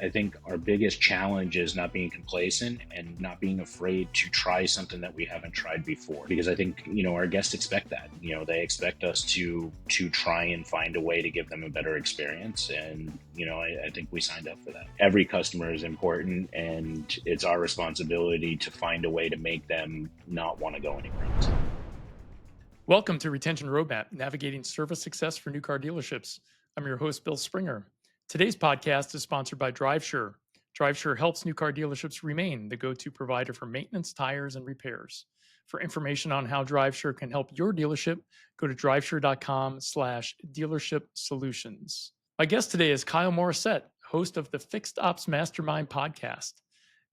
I think our biggest challenge is not being complacent and not being afraid to try something that we haven't tried before. Because I think, our guests expect that. They expect us to try and find a way to give them a better experience. And, I think we signed up for that. Every customer is important, and it's our responsibility to find a way to make them not want to go anywhere else. Welcome to Retention Roadmap, navigating service success for new car dealerships. I'm your host, Bill Springer. Today's podcast is sponsored by DriveSure. DriveSure helps new car dealerships remain the go-to provider for maintenance, tires, and repairs. For information on how DriveSure can help your dealership, go to drivesure.com/dealership solutions. My guest today is Kyle Morissette, host of the Fixed Ops Mastermind podcast.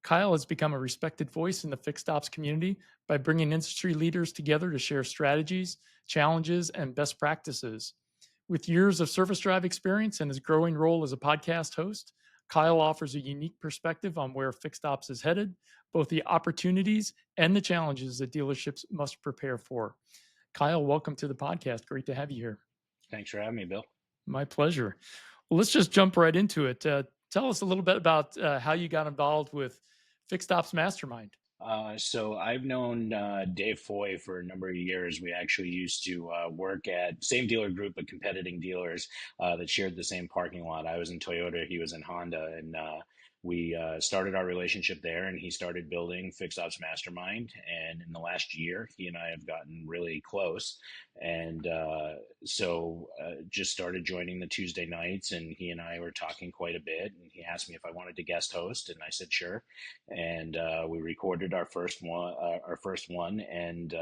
Kyle has become a respected voice in the fixed ops community by bringing industry leaders together to share strategies, challenges, and best practices. With years of service drive experience and his growing role as a podcast host, Kyle offers a unique perspective on where fixed ops is headed, both the opportunities and the challenges that dealerships must prepare for. Kyle, welcome to the podcast. Great to have you here. Thanks for having me, Bill. My pleasure. Well, let's just jump right into it. Tell us a little bit about how you got involved with Fixed Ops Mastermind. So I've known Dave Foy for a number of years. We actually used to work at same dealer group, but competing dealers that shared the same parking lot. I was in Toyota, he was in Honda, and we started our relationship there, and he started building Fixed Ops Mastermind. And in the last year, he and I have gotten really close. And so just started joining the Tuesday nights, and he and I were talking quite a bit. And he asked me if I wanted to guest host, and I said sure. And we recorded our first one, and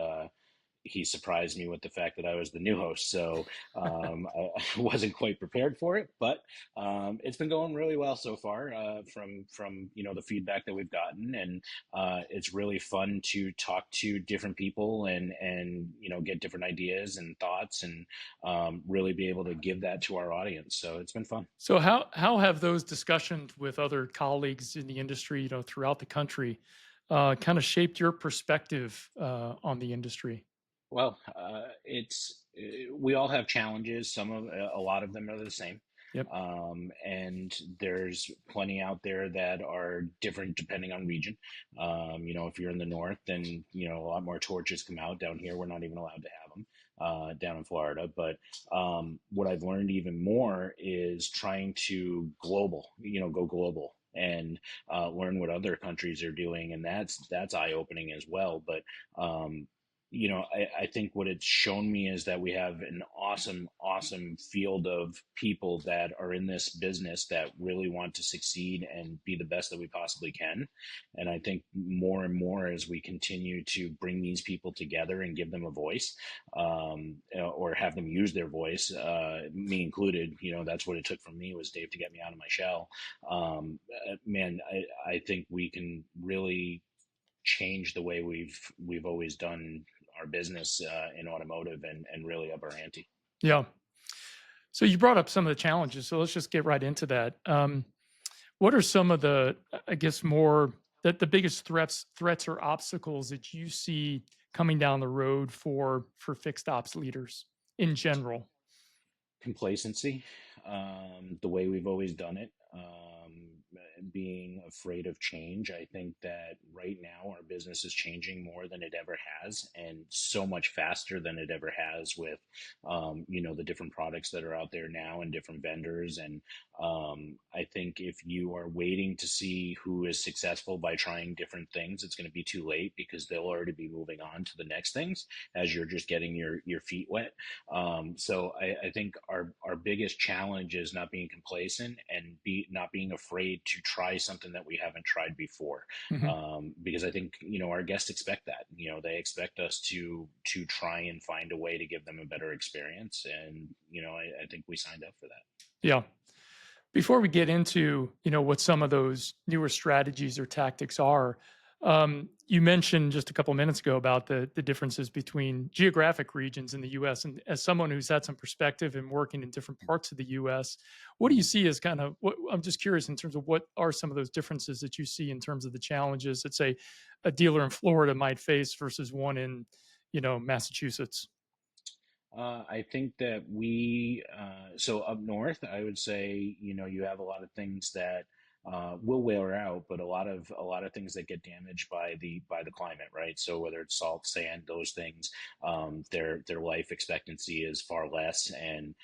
he surprised me with the fact that I was the new host. So I wasn't quite prepared for it, but it's been going really well so far from the feedback that we've gotten, and it's really fun to talk to different people and get different ideas and thoughts, and really be able to give that to our audience. So it's been fun. So how have those discussions with other colleagues in the industry, throughout the country, kind of shaped your perspective on the industry? Well, we all have challenges. A lot of them are the same. Yep. And there's plenty out there that are different depending on region. If you're in the north, then a lot more torches come out. Down here, we're not even allowed to have them down in Florida. But what I've learned even more is trying to go global and learn what other countries are doing, and that's eye-opening as well. But I think what it's shown me is that we have an awesome field of people that are in this business that really want to succeed and be the best that we possibly can. And I think more and more as we continue to bring these people together and give them a voice, or have them use their voice, me included, that's what it took from me was Dave to get me out of my shell. I think we can really change the way we've always done our business in automotive and really up our ante. Yeah. So you brought up some of the challenges. So let's just get right into that. What are some of the, I guess, the biggest threats or obstacles that you see coming down the road for fixed ops leaders in general? Complacency, the way we've always done it, being afraid of change. I think that right now our business is changing more than it ever has, and so much faster than it ever has with, the different products that are out there now and different vendors. And I think if you are waiting to see who is successful by trying different things, it's going to be too late because they'll already be moving on to the next things as you're just getting your feet wet. So I think our biggest challenge is not being complacent and not being afraid to try something that we haven't tried before. Mm-hmm. Because I think, our guests expect that. They expect us to try and find a way to give them a better experience. And, I think we signed up for that. Yeah. Before we get into, what some of those newer strategies or tactics are, you mentioned just a couple of minutes ago about the differences between geographic regions in the U.S. And as someone who's had some perspective and working in different parts of the U.S., what do you see as I'm just curious in terms of what are some of those differences that you see in terms of the challenges that, say, a dealer in Florida might face versus one in, Massachusetts? I think that so up north, I would say, you have a lot of things that will wear out, but a lot of things that get damaged by the climate, right? So whether it's salt, sand, those things, their life expectancy is far less, and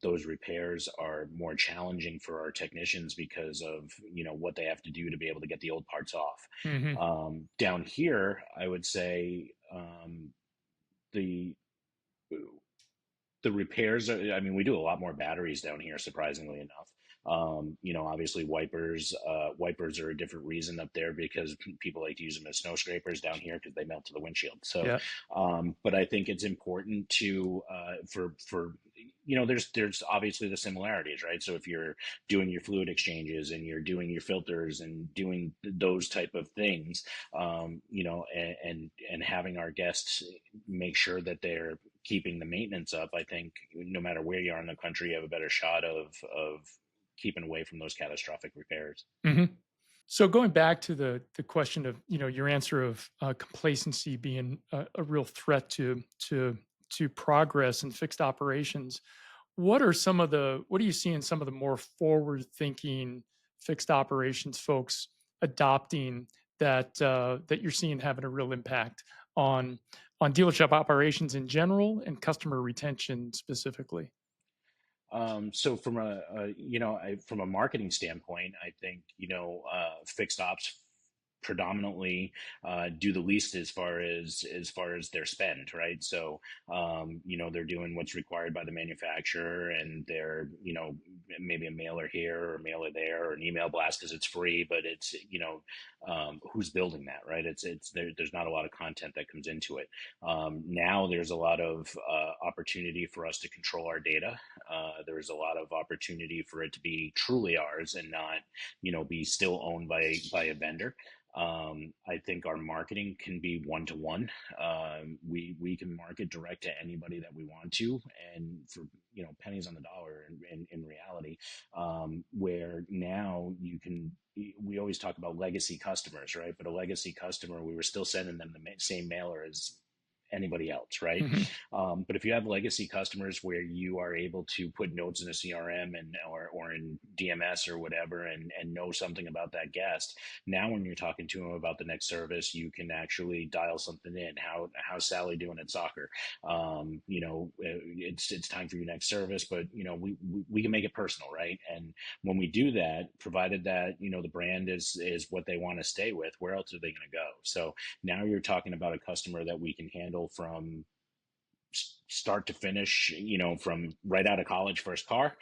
those repairs are more challenging for our technicians because of what they have to do to be able to get the old parts off. Hmm. Down here, I would say the the repairs are, I mean, we do a lot more batteries down here, surprisingly enough. Obviously wipers are a different reason up there because people like to use them as snow scrapers. Down here because they melt to the windshield. So, Yeah. but I think it's important to, for, there's obviously the similarities, right? So if you're doing your fluid exchanges and you're doing your filters and doing those type of things, and having our guests make sure that they're keeping the maintenance up, I think no matter where you are in the country, you have a better shot of keeping away from those catastrophic repairs. Hmm. So going back to the question of your answer of complacency being a real threat to progress and fixed operations, what are you seeing some of the more forward thinking fixed operations folks adopting that you're seeing having a real impact on dealership operations in general and customer retention specifically? So from a marketing standpoint, I think fixed ops predominantly do the least as far as their spend, right? So they're doing what's required by the manufacturer, and they're maybe a mailer here or a mailer there or an email blast because it's free, but it's who's building that, right? There's not a lot of content that comes into it. Now there's a lot of opportunity for us to control our data. There's a lot of opportunity for it to be truly ours and not, be still owned by a vendor. I think our marketing can be one to one. We can market direct to anybody that we want to, and for pennies on the dollar. In reality, where now you can. We always talk about legacy customers, right? But a legacy customer, we were still sending them the same mailer as anybody else, right? Hmm. But if you have legacy customers where you are able to put notes in a CRM or in DMS or whatever, and know something about that guest, now when you're talking to them about the next service, you can actually dial something in. How's Sally doing at soccer? It's time for your next service, but we can make it personal, right? And when we do that, provided that the brand is what they want to stay with, where else are they going to go? So now you're talking about a customer that we can handle from start to finish, from right out of college, first car,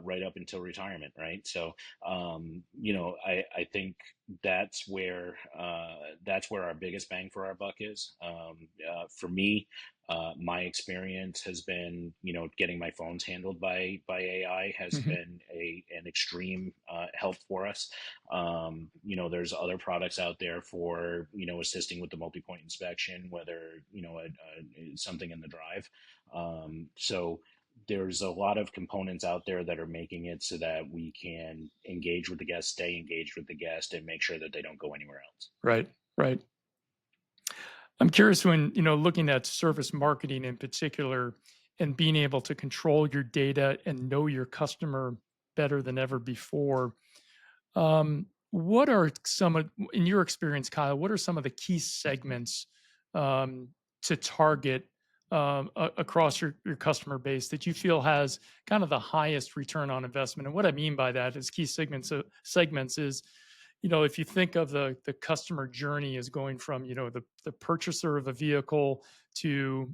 right up until retirement, right? So, I think that's where our biggest bang for our buck is. For me, my experience has been, getting my phones handled by AI has Hmm. been an extreme help for us. There's other products out there for assisting with the multi-point inspection, whether something in the drive. So there's a lot of components out there that are making it so that we can engage with the guest, stay engaged with the guest, and make sure that they don't go anywhere else. Right. Right. I'm curious when, looking at service marketing in particular and being able to control your data and know your customer better than ever before. What are some of, in your experience, Kyle, what are some of the key segments um, to target across your customer base that you feel has kind of the highest return on investment? And what I mean by that is key segments is, if you think of the customer journey as going from, the purchaser of a vehicle to,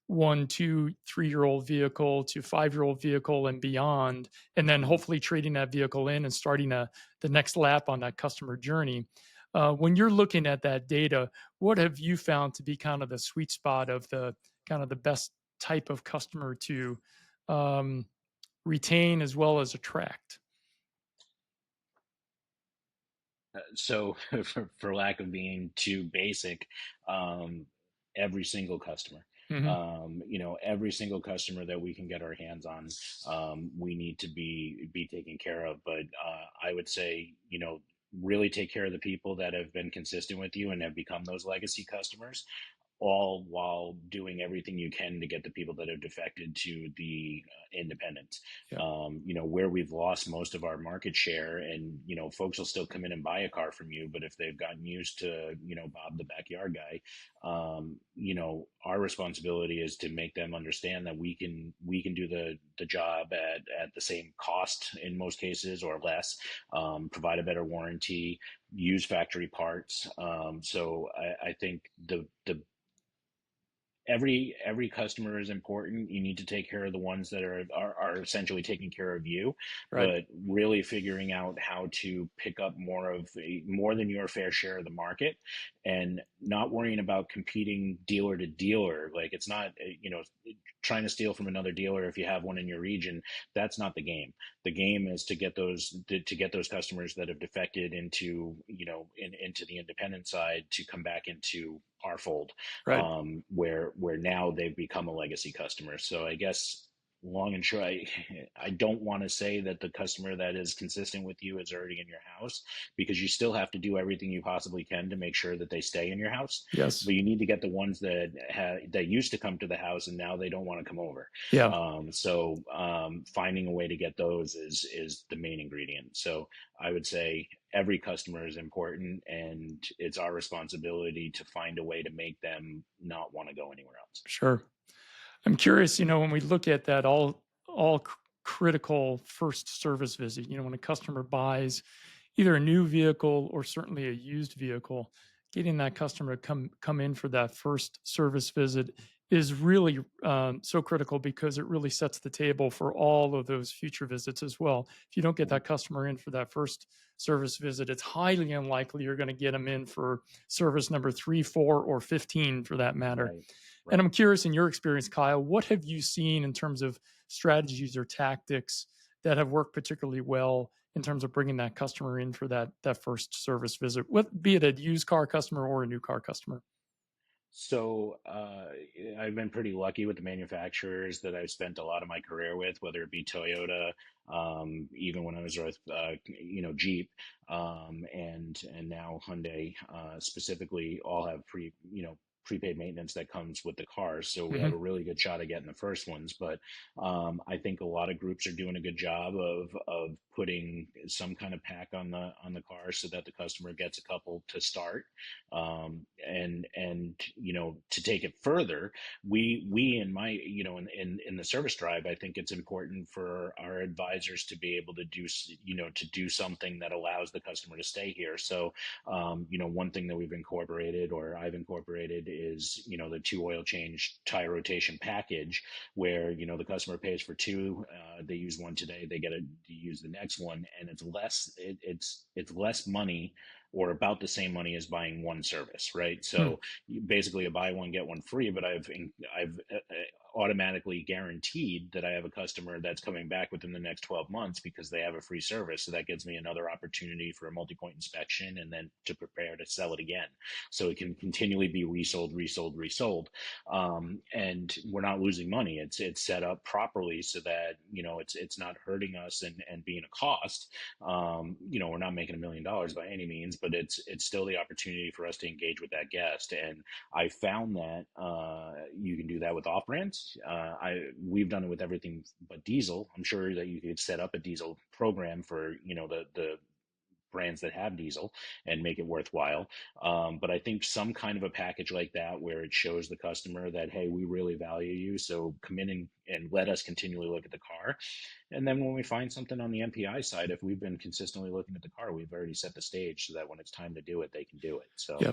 1, 2, 3-year-old vehicle to 5-year-old vehicle and beyond, and then Mhm. hopefully trading that vehicle in and starting the next lap on that customer journey. When you're looking at that data, what have you found to be kind of the sweet spot of the kind of the best type of customer to um, retain as well as attract? So, for lack of being too basic, um, every single customer, Hmm. every single customer that we can get our hands on, we need to be taken care of. But I would say, really take care of the people that have been consistent with you and have become those legacy customers. all while doing everything you can to get the people that have defected to the independents. Yeah. Where we've lost most of our market share, and folks will still come in and buy a car from you, but if they've gotten used to Bob the backyard guy, our responsibility is to make them understand that we can do the job at the same cost in most cases or less, provide a better warranty, use factory parts. So I think the every customer is important. You need to take care of the ones that are essentially taking care of you, Right. but really figuring out how to pick up more than your fair share of the market, and not worrying about competing dealer to dealer. Like, it's not trying to steal from another dealer if you have one in your region. That's not the game. The game is to get those customers that have defected into the independent side to come back into our fold, Right. where now they've become a legacy customer. So I guess long and short, I don't want to say that the customer that is consistent with you is already in your house, because you still have to do everything you possibly can to make sure that they stay in your house. Yes. But you need to get the ones that used to come to the house and now they don't want to come over. Yeah. Finding a way to get those is the main ingredient. So I would say every customer is important, and it's our responsibility to find a way to make them not want to go anywhere else. Sure. I'm curious, when we look at that critical first service visit, when a customer buys either a new vehicle or certainly a used vehicle, getting that customer to come in for that first service visit is really so critical, because it really sets the table for all of those future visits as well. If you don't get Mhm. that customer in for that first service visit, it's highly unlikely you're going to get them in for service number 3, 4, or 15 for that matter. Right, And right. I'm curious, in your experience, Kyle, what have you seen in terms of strategies or tactics that have worked particularly well in terms of bringing that customer in for that first service visit, be it a used car customer or a new car customer? So I've been pretty lucky with the manufacturers that I've spent a lot of my career with, whether it be Toyota, even when I was with Jeep, and now Hyundai, specifically, all have prepaid maintenance that comes with the cars. So we have a Hmm. really good shot at getting the first ones. But I think a lot of groups are doing a good job of putting some kind of pack on the car so that the customer gets a couple to start. And to take it further, we in my in the service drive, I think it's important for our advisors to be able to do something that allows the customer to stay here. So one thing that we've incorporated, or I've incorporated, is the 2 oil change tire rotation package, where the customer pays for two, they use one today, they get to use the next one, and it's less money, or about the same money as buying one service, right? Hmm. So basically a buy one get one free, but I've automatically guaranteed that I have a customer that's coming back within the next 12 months because they have a free service. So that gives me another opportunity for a multi-point inspection, and then to prepare to sell it again. So it can continually be resold, resold, resold. And we're not losing money. It's set up properly so that it's not hurting us and being a cost. We're not making $1 million by any means, but it's still the opportunity for us to engage with that guest. And I found that you can do that with off brands. We've done it with everything but diesel. I'm sure that you could set up a diesel program for the brands that have diesel and make it worthwhile. But I think some kind of a package like that, where it shows the customer that, hey, we really value you, so come in and let us continually look at the car. And then when we find something on the MPI side, if we've been consistently looking at the car, we've already set the stage so that when it's time to do it, they can do it. So Yeah.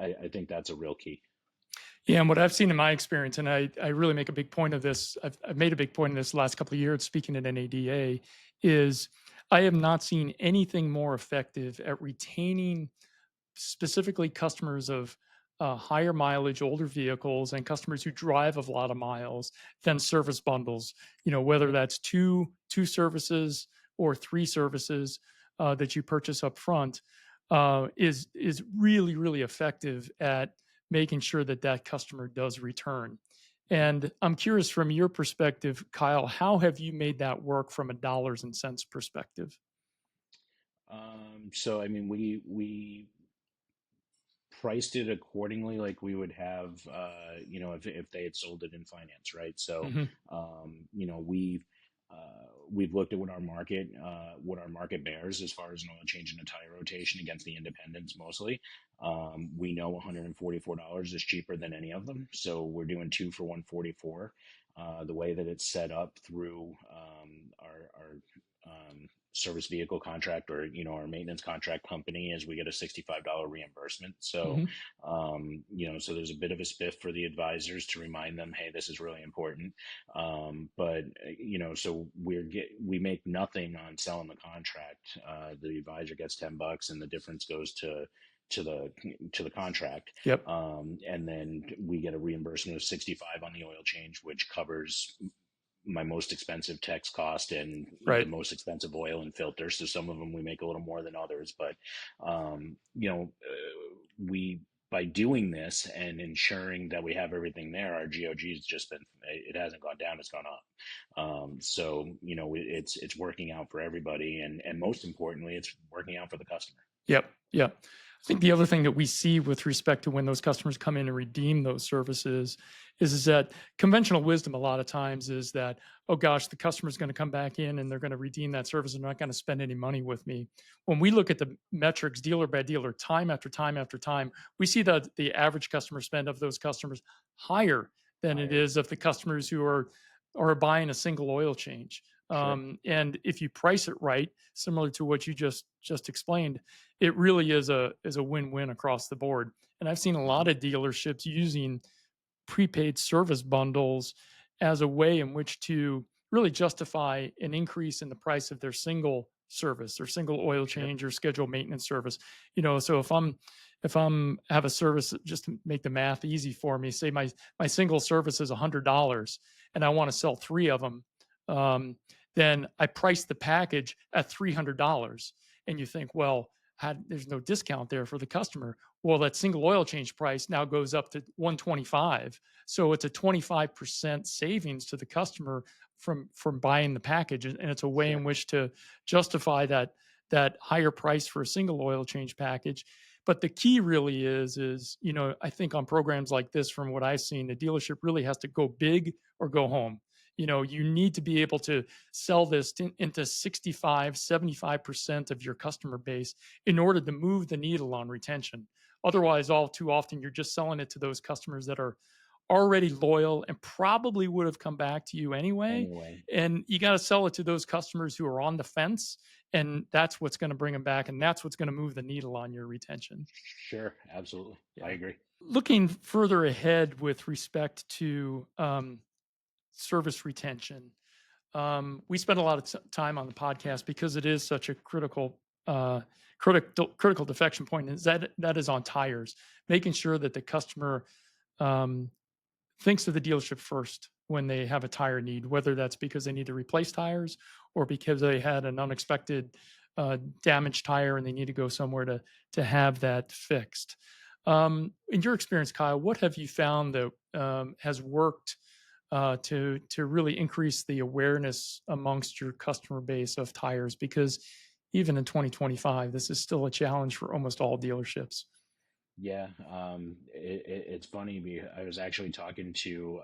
I think that's a real key. Yeah, and what I've seen in my experience, and I really make a big point of this. I've made a big point of this the last couple of years speaking at NADA, is I have not seen anything more effective at retaining specifically customers of higher mileage, older vehicles, and customers who drive a lot of miles than service bundles. Whether Yep. that's two services or three services that you purchase up front, is really really effective at making sure that that customer does return. Yep. And I'm curious, from your perspective, Kyle, how have you made that work from a dollars and cents perspective? So I mean, we priced it accordingly, like we would have, if they had sold it in finance, right? So, Hmm. you know, we've looked at what our market bears as far as an oil change and a tire rotation against the independents mostly. We know $144 is cheaper than any of them, so we're doing two for 144. The way that it's set up through our service vehicle contract, or our maintenance contract company, is we get a $65 reimbursement. So Hmm. so there's a bit of a spiff for the advisors to remind them, hey, this is really important. But so we make nothing on selling the contract. The advisor gets $10, and the difference goes to the contract. Yep. And then we get a reimbursement of 65 on the oil change, which covers my most expensive tech's cost and the Right. most expensive oil and filter. So some of them we make a little more than others, but we by doing this and ensuring that we have everything there, our GOG has just been, it hasn't gone down, it's gone up. So it's working out for everybody, and most importantly, it's working out for the customer. Yep. Yep. I think the other thing that we see with respect to when those customers come in and redeem those services is that conventional wisdom a lot of times is that, oh gosh, the customer's going to come back in and they're going to redeem that service and they're not going to spend any money with me. When we look at the metrics dealer by dealer, time after time after time, we see that the average customer spend of those customers higher than it Higher. is of the customers who are buying a single oil change. Sure. And if you price it right, similar to what you just explained, it really is a win-win across the board. And I've seen a Hmm. lot of dealerships using prepaid service bundles as a way in which to really justify an increase in the price of their single service or single oil Sure. change or scheduled maintenance service. So if I'm have a service, just to make the math easy for me, say my single service is $100 and I want to sell three of them, um, then I price the package at $300. And you think, well, there's no discount there for the customer. Well, that single oil change price now goes up to 125. So it's a 25% savings to the customer from buying the package. And it's a way in Sure. which to justify that higher price for a single oil change package. But the key really is, I think on programs like this, from what I've seen, the dealership really has to go big or go home. You need to be able to sell this into 65, 75% of your customer base in order to move the needle on retention. Sure. Otherwise, all too often, you're just selling it to those customers that are already loyal and probably would have come back to you anyway. Anyway. And you got to sell it to those customers who are on the fence. And that's what's going to bring them back. And that's what's going to move the needle on your retention. Sure. Absolutely. I Yeah. agree. Looking further ahead with respect to service retention, we spend a lot of time on the podcast because it is such a critical defection point. Is that is on tires, making sure that the customer um, thinks of the dealership first when they have a tire need, whether that's because they need to replace tires or because they had an unexpected damaged tire and they need to go somewhere to have that fixed. In your experience, Kyle, what have you found that has worked to really increase the awareness amongst your customer base of tires? Because even in 2025, this is still a challenge for almost all dealerships. Yeah, it's funny. I was actually talking to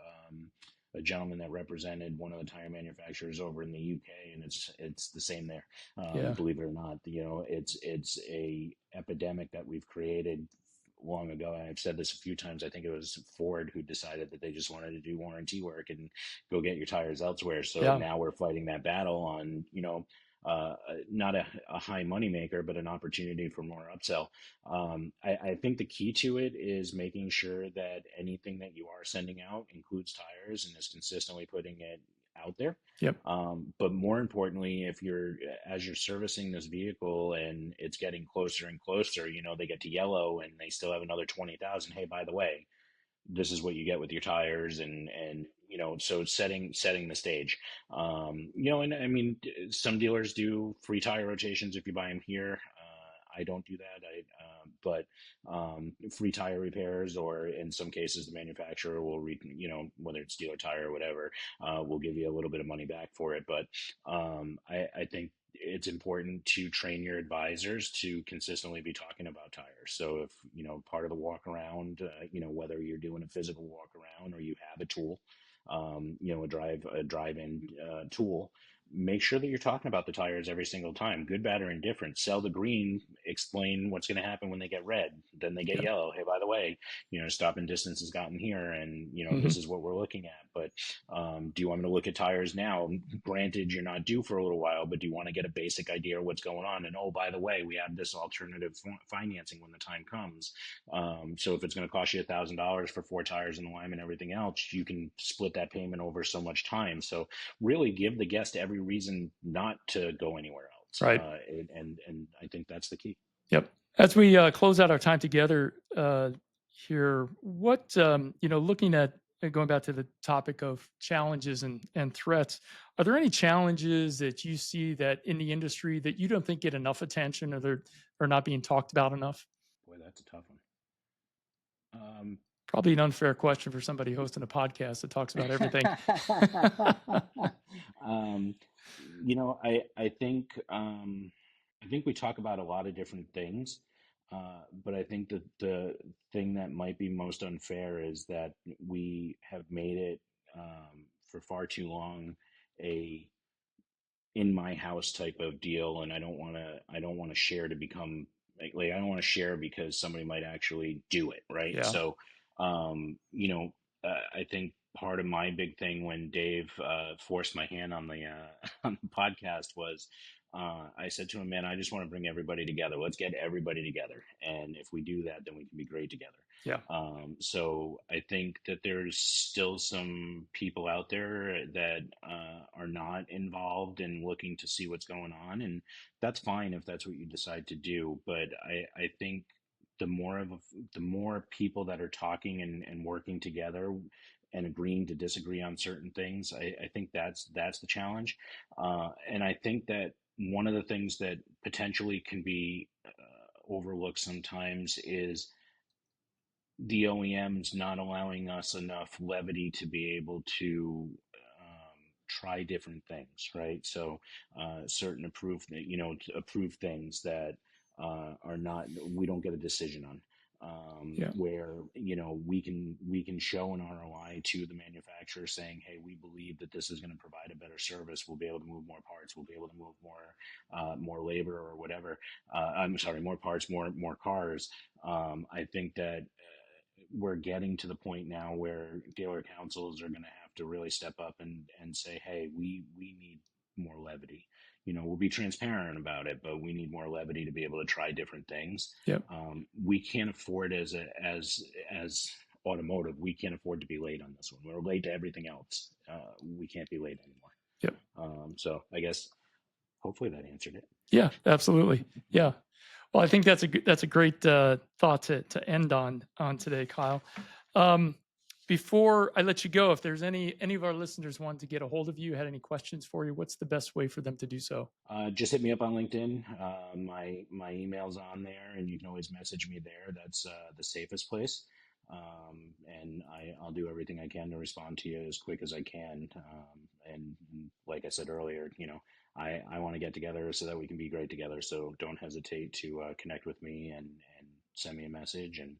a gentleman that represented one of the tire manufacturers over in the UK, and it's the same there. Yeah, Believe it or not, it's a epidemic that we've created long ago. And I've said this a few times. I think it was Ford who decided that they just wanted to do warranty work and go get your tires elsewhere. So yeah, now we're fighting that battle on, not a high money maker, but an opportunity for more upsell. I think the key to it is making sure that anything that you are sending out includes tires and is consistently putting it out there. yep, But more importantly, as you're servicing this vehicle and it's getting closer and closer, they get to yellow and they still have another 20,000. Hey, by the way, this is what you get with your tires, and so setting the stage. And I mean, some dealers do free tire rotations if you buy them here. I don't do that. But free tire repairs, or in some cases, the manufacturer will, whether it's dealer tire or whatever, will give you a little bit of money back for it. But I think it's important to train your advisors to consistently be talking about tires. So if, part of the walk around, whether you're doing a physical walk around or you have a tool, a drive-in tool, make sure that you're talking about the tires every single time, good, bad, or indifferent. Sell the green, explain what's going to happen when they get red, then they get Yeah. yellow. Hey, by the way, stopping distance has gotten here, and Mm-hmm. this is what we're looking at. But do you want me to look at tires now? Granted, you're not due for a little while, but do you want to get a basic idea of what's going on? And oh, by the way, we have this alternative financing when the time comes. So if it's going to cost you $1,000 for 4 tires and the lime and everything else, you can split that payment over so much time. So really give the guest every reason not to go anywhere else. Right. And I think that's the key. Yep. As we close out our time together here, what, looking at going back to the topic of challenges and threats, are there any challenges that you see that in the industry that you don't think get enough attention, or they're not being talked about enough? Boy, that's a tough one. Probably an unfair question for somebody hosting a podcast that talks about everything. I think we talk about a lot of different things, but I think that the thing that might be most unfair is that we have made it for far too long a in my house type of deal, and I don't want to share to become like I don't want to share because somebody might actually do it, right? Yeah. So I think part of my big thing when Dave forced my hand on the on the podcast was I said to him, man, I just want to bring everybody together. Let's get everybody together, and if we do that, then we can be great together. Yeah. So I think that there's still some people out there that are not involved in looking to see what's going on, and that's fine if that's what you decide to do. But I think the more people that are talking and working together and agreeing to disagree on certain things, I think that's the challenge. And I think that one of the things that potentially can be overlooked sometimes is the OEMs not allowing us enough levity to be able to try different things, right? So certain approved things that are not, we don't get a decision on. Where we can show an ROI to the manufacturer saying, hey, we believe that this is going to provide a better service. We'll be able to move more parts. We'll be able to move more labor or whatever. I'm sorry, more parts, more cars. I think that we're getting to the point now where dealer councils are going to have to really step up and say, hey, we need more levity. We'll be transparent about it, but we need more levity to be able to try different things. Yep. We can't afford as automotive, we can't afford to be late on this one. We're late to everything else. We can't be late anymore. Yep. So I guess hopefully that answered it. Yeah, absolutely. Yeah. Well, I think that's a great thought to end on today, Kyle. Before I let you go, if there's any of our listeners wanted to get a hold of you, had any questions for you, what's the best way for them to do so? Just hit me up on LinkedIn. My email's on there, and you can always message me there. That's the safest place. And I'll do everything I can to respond to you as quick as I can. And like I said earlier, I want to get together so that we can be great together. So don't hesitate to connect with me and send me a message, and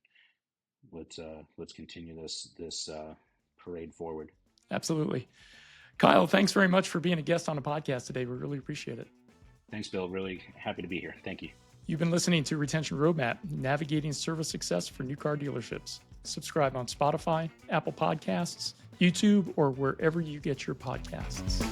let's continue this parade forward. Absolutely. Kyle, thanks very much for being a guest on the podcast today. We really appreciate it. Thanks, Bill. Really happy to be here. Thank you. You've been listening to Retention Roadmap, navigating service success for new car dealerships. Subscribe on Spotify, Apple Podcasts, YouTube, or wherever you get your podcasts.